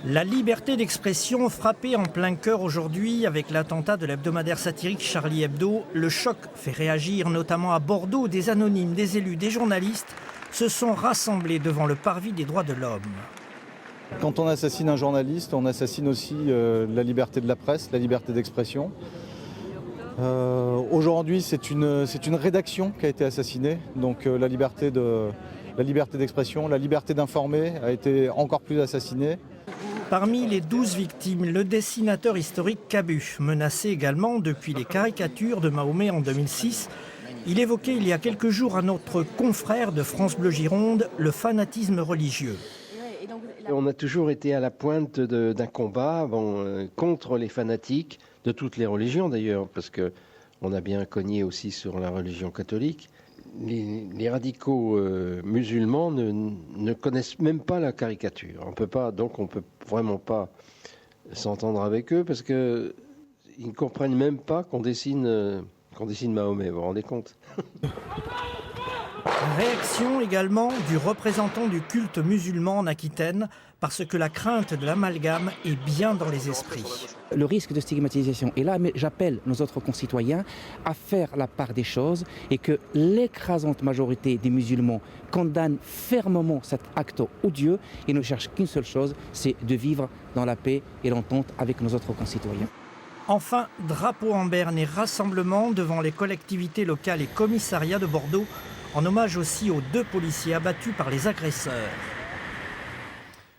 La liberté d'expression frappée en plein cœur aujourd'hui avec l'attentat de l'hebdomadaire satirique Charlie Hebdo. Le choc fait réagir notamment à Bordeaux. Des anonymes, des élus, des journalistes se sont rassemblés devant le parvis des droits de l'homme. Quand on assassine un journaliste, on assassine aussi la liberté de la presse, la liberté d'expression. Aujourd'hui, c'est une rédaction qui a été assassinée, donc la liberté d'expression, la liberté d'informer a été encore plus assassinée. Parmi les 12 victimes, le dessinateur historique Cabu, menacé également depuis les caricatures de Mahomet en 2006. Il évoquait il y a quelques jours à notre confrère de France Bleu Gironde le fanatisme religieux. On a toujours été à la pointe d'un combat contre les fanatiques de toutes les religions d'ailleurs, parce qu'on a bien cogné aussi sur la religion catholique. Les radicaux musulmans ne connaissent même pas la caricature. On peut vraiment pas s'entendre avec eux parce qu'ils ne comprennent même pas qu'on dessine Mahomet, vous vous rendez compte? Réaction également du représentant du culte musulman en Aquitaine, parce que la crainte de l'amalgame est bien dans les esprits. Le risque de stigmatisation est là, mais j'appelle nos autres concitoyens à faire la part des choses et que l'écrasante majorité des musulmans condamnent fermement cet acte odieux et ne cherchent qu'une seule chose, c'est de vivre dans la paix et l'entente avec nos autres concitoyens. Enfin, drapeau en berne et rassemblement devant les collectivités locales et commissariats de Bordeaux, en hommage aussi aux 2 policiers abattus par les agresseurs.